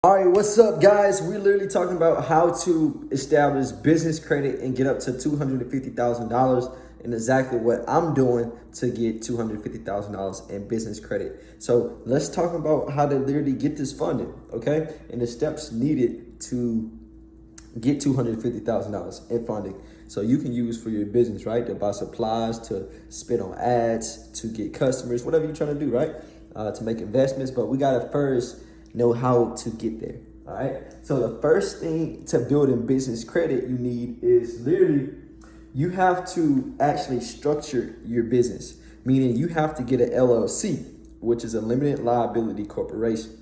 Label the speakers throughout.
Speaker 1: All right, what's up, guys? We're literally talking about how to establish business credit and get up to $250,000, and exactly what I'm doing to get $250,000 in business credit. So let's talk about how to literally get this funded, okay? And the steps needed to get $250,000 in funding. So you can use for your business, right? To buy supplies, to spend on ads, to get customers, whatever you're trying to do, right? To make investments, but we gotta first know how to get there. All right. So the first thing to building business credit you need is literally you have to actually structure your business, meaning you have to get an LLC, which is a limited liability corporation,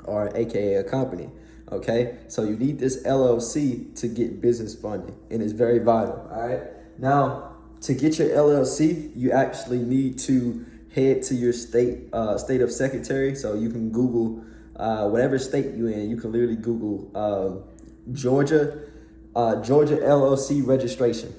Speaker 1: or AKA a company. Okay. So you need this LLC to get business funding, and it's very vital. All right. Now, to get your LLC, you actually need to head to your state of secretary. So you can Google whatever state you're in. You can literally Google Georgia LLC registration.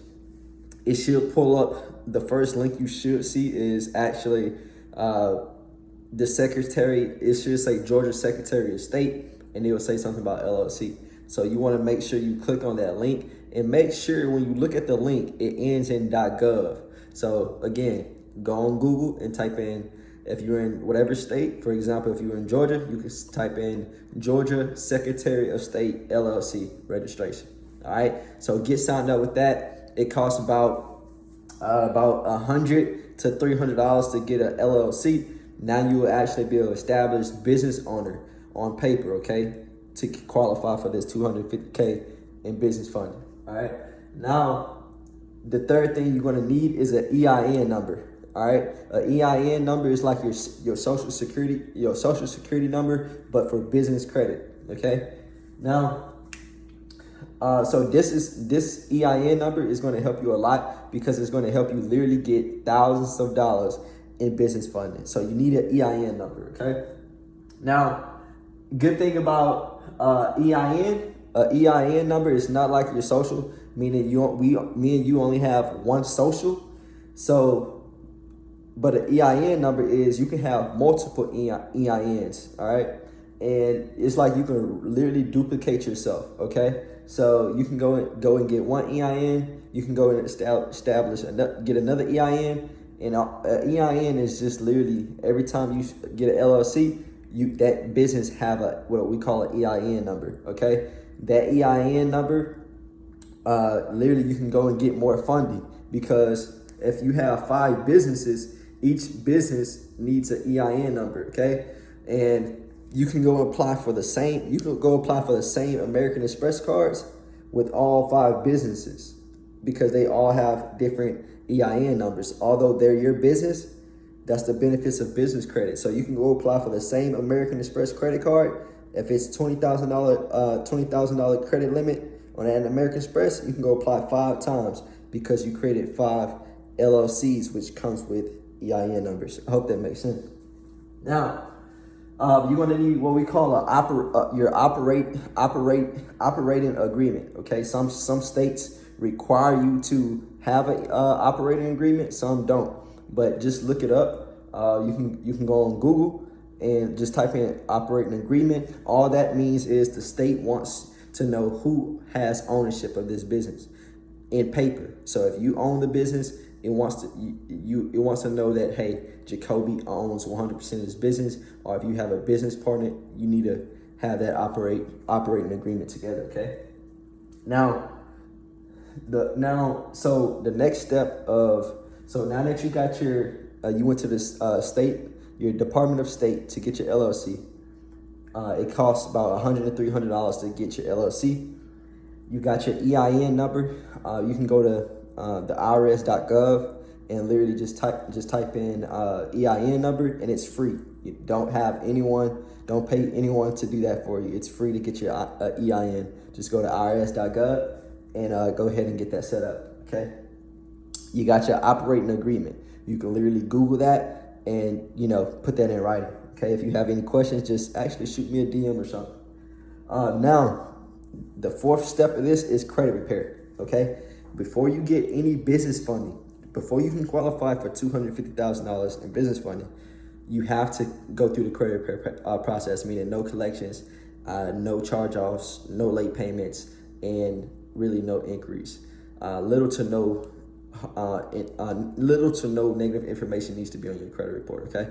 Speaker 1: It should pull up. The first link you should see is actually the secretary. It should say Georgia Secretary of State, and it will say something about LLC. So you want to make sure you click on that link, and make sure when you look at the link, it ends in .gov. So again, go on Google and type in, if you're in whatever state. For example, if you're in Georgia, you can type in Georgia Secretary of State LLC registration. All right. So get signed up with that. It costs about $100 to $300 to get an LLC. Now you will actually be an established business owner on paper, okay, to qualify for this $250K in business funding. All right. Now, the third thing you're going to need is an EIN number. All right, an EIN number is like your social security number, but for business credit. Okay. Now, so this EIN number is going to help you a lot, because it's going to help you literally get thousands of dollars in business funding. So you need an EIN number. Okay. Now, good thing about EIN number is not like your social, meaning me and you only have one social. So, but an EIN number is, you can have multiple EINs, all right? And it's like you can literally duplicate yourself, okay? So you can go and get one EIN, you can go and get another EIN, and an EIN is just literally every time you get an LLC, that business have what we call an EIN number, okay? That EIN number, literally you can go and get more funding, because if you have 5 businesses, each business needs an EIN number, okay? And you can go apply for the same American Express cards with all 5 businesses, because they all have different EIN numbers. Although they're your business, that's the benefits of business credit. So you can go apply for the same American Express credit card. If it's $20,000 credit limit on an American Express, you can go apply 5 times, because you created 5 LLCs, which comes with EIN numbers. I hope that makes sense. Now, you're going to need what we call your operating agreement. Okay, some states require you to have an operating agreement, some don't. But just look it up. You can go on Google and just type in operating agreement. All that means is the state wants to know who has ownership of this business in paper. So if you own the business, it wants to know that, hey, Jacoby owns 100% of this business. Or if you have a business partner, you need to have that operating agreement together. Okay. Now the next step now that you got you went to this your Department of State to get your LLC. It costs about $100 to $300 to get your LLC. You got your EIN number. You can go to the IRS.gov and literally just type in EIN number, and it's free. You don't pay anyone to do that for you. It's free to get your EIN. Just go to IRS.gov and go ahead and get that set up. Okay. You got your operating agreement. You can literally Google that and put that in writing. Okay. If you have any questions, just actually shoot me a DM or something. Now, the 4th step of this is credit repair. Okay. Before you get any business funding, before you can qualify for $250,000 in business funding, you have to go through the credit repair process, meaning no collections, no charge-offs, no late payments, and really no increase. Little to no negative information needs to be on your credit report. Okay.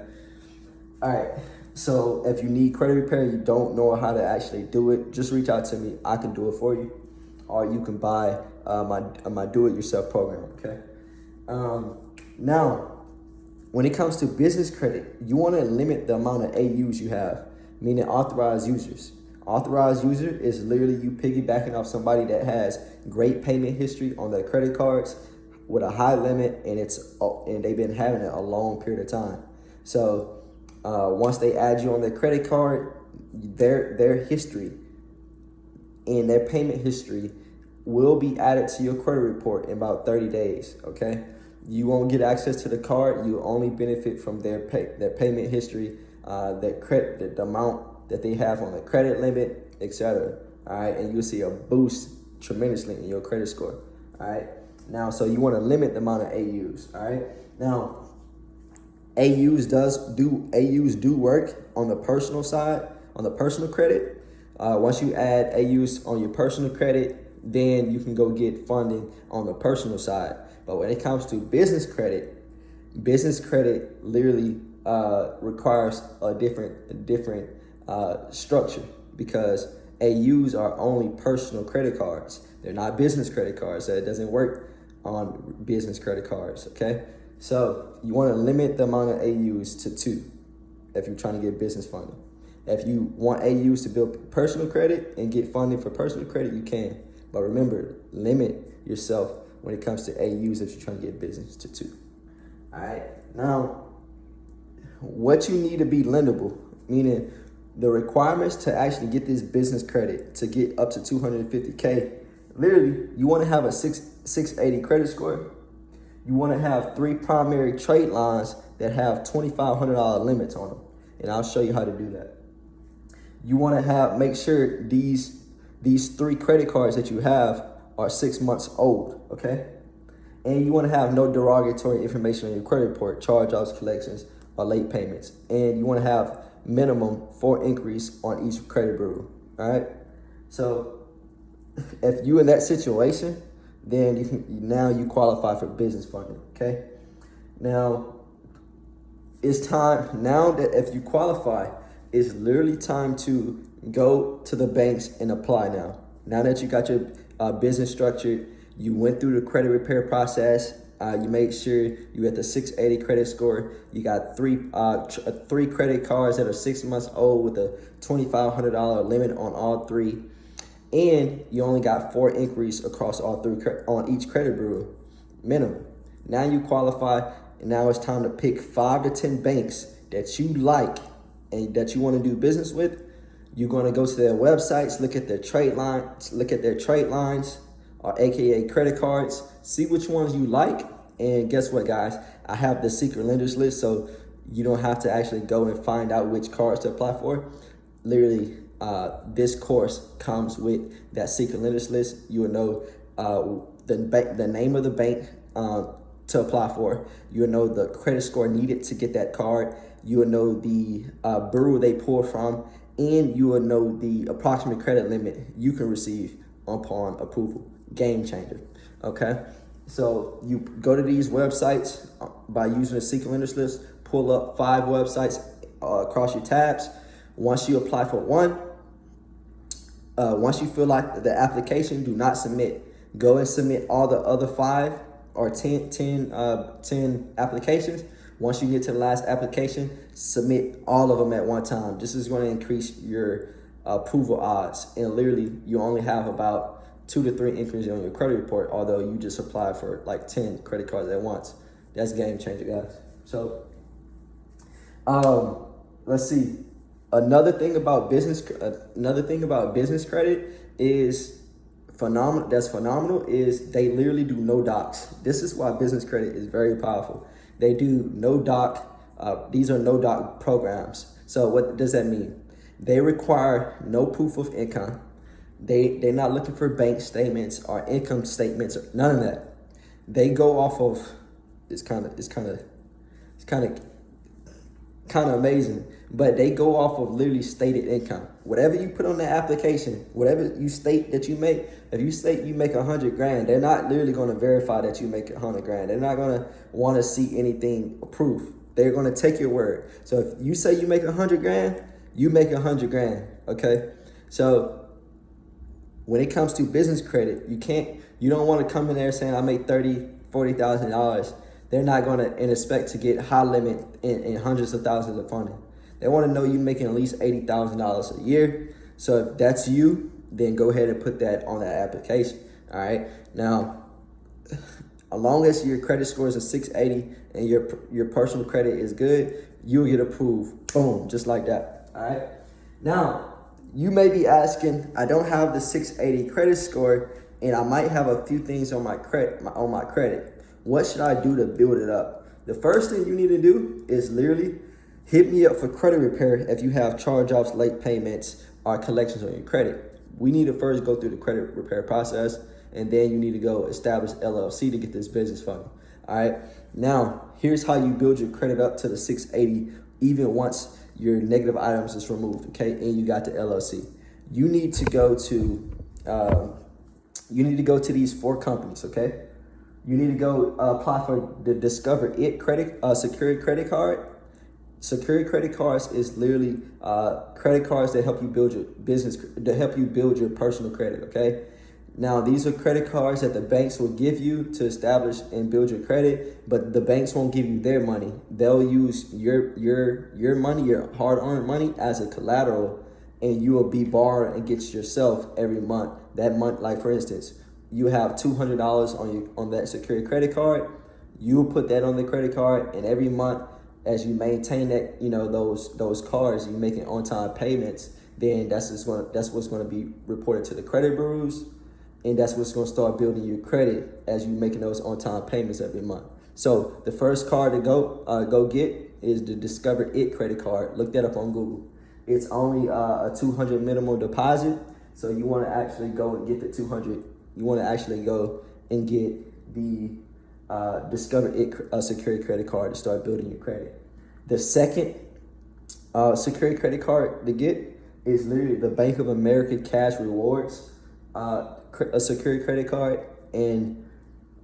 Speaker 1: All right. So if you need credit repair, you don't know how to actually do it, just reach out to me. I can do it for you, or you can buy my do-it-yourself program. Okay. Now, when it comes to business credit, you want to limit the amount of AUs you have, meaning authorized users. Authorized user is literally you piggybacking off somebody that has great payment history on their credit cards with a high limit, and they've been having it a long period of time. So once they add you on their credit card, their history and their payment history will be added to your credit report in about 30 days. Okay. You won't get access to the card. You only benefit from their payment history, the amount that they have on the credit limit, etc. All right, and you'll see a boost tremendously in your credit score. All right, now so you want to limit the amount of AUs. All right, now AUs do work on the personal side, on the personal credit. Once you add AUs on your personal credit, then you can go get funding on the personal side. But when it comes to business credit literally requires a different structure, because AUs are only personal credit cards. They're not business credit cards, so it doesn't work on business credit cards. Okay, so you want to limit the amount of AUs to 2 if you're trying to get business funding. If you want AUs to build personal credit and get funding for personal credit, you can. But remember, limit yourself when it comes to AUs if you're trying to get business to 2. All right. Now, what you need to be lendable, meaning the requirements to actually get this business credit to get up to 250K, literally, you want to have a 680 credit score. You want to have 3 primary trade lines that have $2,500 limits on them. And I'll show you how to do that. You want to make sure these 3 credit cards that you have are 6 months old, okay? And you want to have no derogatory information on your credit report, charge-offs, collections, or late payments. And you want to have minimum 4 increase on each credit bureau, all right? So if you in that situation, then you qualify for business funding, okay? Now, it's time, now that if you qualify, it's literally time to go to the banks and apply now. Now that you got your business structured, you went through the credit repair process, you made sure you had the 680 credit score, you got 3 credit cards that are 6 months old with a $2,500 limit on all 3, and you only got 4 inquiries across all 3 on each credit bureau minimum. Now you qualify, and now it's time to pick 5 to 10 banks that you like and that you want to do business with. You're going to go to their websites, look at their trade lines, or AKA credit cards, see which ones you like. And guess what, guys? I have the secret lenders list, so you don't have to actually go and find out which cards to apply for. Literally, this course comes with that secret lenders list. You will know the name of the bank to apply for. You will know the credit score needed to get that card. You will know the bureau they pull from, and you will know the approximate credit limit you can receive upon approval. Game changer, okay? So you go to these websites by using the secret lenders list, pull up 5 websites across your tabs. Once you apply for one, once you feel like the application, do not submit. Go and submit all the other 5 or 10 applications. Once you get to the last application, submit all of them at one time. This is going to increase your approval odds. And literally, you only have about 2 to 3 inquiries on your credit report, although you just applied for like 10 credit cards at once. That's game changer, guys. So, let's see. Another thing about business credit is phenomenal. That's phenomenal. Is they literally do no docs. This is why business credit is very powerful. They do no doc. These are no doc programs. So what does that mean? They require no proof of income. They're not looking for bank statements or income statements or none of that. They go off of, it's kind of amazing. but they go off of literally stated income. Whatever you put on the application, whatever you state that you make, if you state you make 100 grand, they're not literally going to verify that you make 100 grand. They're not going to want to see anything proof. They're going to take your word. So if you say you make 100 grand, you make 100 grand. Okay. So when it comes to business credit, you don't want to come in there saying I make $30,000-$40,000. They're not going to expect to get high limit and hundreds of thousands of funding. They want to know you making at least $80,000 a year. So if that's you, then go ahead and put that on that application. All right. Now, as long as your credit score is a 680 and your personal credit is good, you'll get approved. Boom, just like that. All right. Now, you may be asking, I don't have the 680 credit score, and I might have a few things on my credit. What should I do to build it up? The first thing you need to do is literally hit me up for credit repair if you have charge-offs, late payments, or collections on your credit. We need to first go through the credit repair process, and then you need to go establish LLC to get this business funding. All right. Now, here's how you build your credit up to the 680, even once your negative items is removed. Okay, and you got the LLC. You need to go to these 4 companies. Okay. You need to go apply for the Discover It secured credit card. Secured credit cards is literally credit cards that help you build your business, to help you build your personal credit. Okay. Now, these are credit cards that the banks will give you to establish and build your credit, but the banks won't give you their money. They'll use your money, your hard-earned money, as a collateral, and you will be borrowed against yourself every month. That month, like for instance, you have $200 on that secured credit card. You will put that on the credit card, and every month, as you maintain that, those cards, you making on-time payments, then that's what's going to be reported to the credit bureaus. And that's what's going to start building your credit as you making those on-time payments every month. So the first card to go get is the Discover It credit card. Look that up on Google. It's only a $200 minimum deposit. So you want to actually go and get the 200. You want to actually go and get the Discover It secured credit card to start building your credit. The second secured credit card to get is literally the Bank of America Cash Rewards a secured credit card, and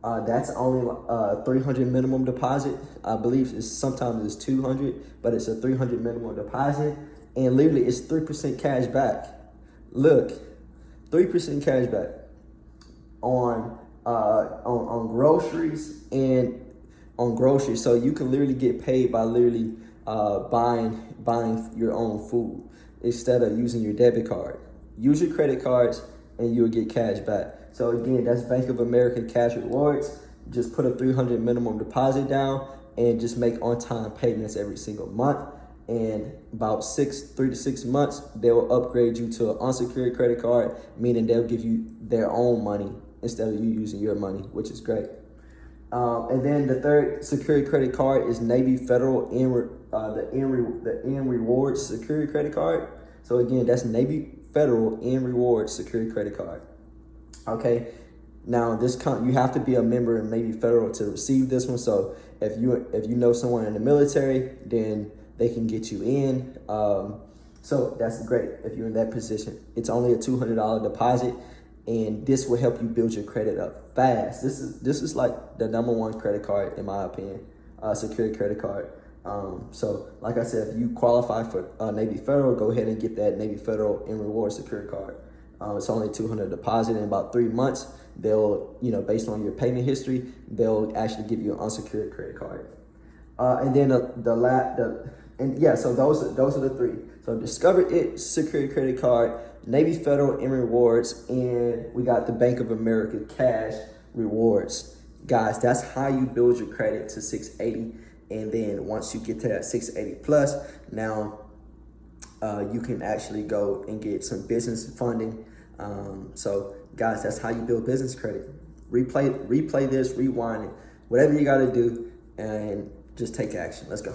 Speaker 1: that's only $300 minimum deposit. I believe sometimes it's 200, but it's a 300 minimum deposit, and literally it's 3% cash back. Look, 3% cash back on groceries and on groceries. So you can literally get paid by literally buying your own food instead of using your debit card. Use your credit cards and you'll get cash back. So again, that's Bank of America Cash Rewards. Just put a 300 minimum deposit down and just make on-time payments every single month. And about 3 to 6 months, they'll upgrade you to an unsecured credit card, meaning they'll give you their own money instead of you using your money, which is great. And then the third secured credit card is Navy Federal the N Rewards secured credit card. So again, that's Navy Federal N Rewards secured credit card. Okay. Now you have to be a member in Navy Federal to receive this one. So if you know someone in the military, then they can get you in. So that's great if you're in that position. It's only a $200 deposit, and this will help you build your credit up fast. This is like the #1 credit card in my opinion, secured credit card. So like I said, if you qualify for Navy Federal, go ahead and get that Navy Federal N Reward secured card. It's only $200 deposit. In about 3 months, they'll, based on your payment history, they'll actually give you an unsecured credit card. And then so those are the 3. So Discover It secured credit card, Navy Federal N Rewards, and we got the Bank of America Cash Rewards. Guys, that's how you build your credit to 680. And then once you get to that 680 plus, now you can actually go and get some business funding. So guys, that's how you build business credit. Replay this, rewind it, whatever you got to do, and just take action. Let's go.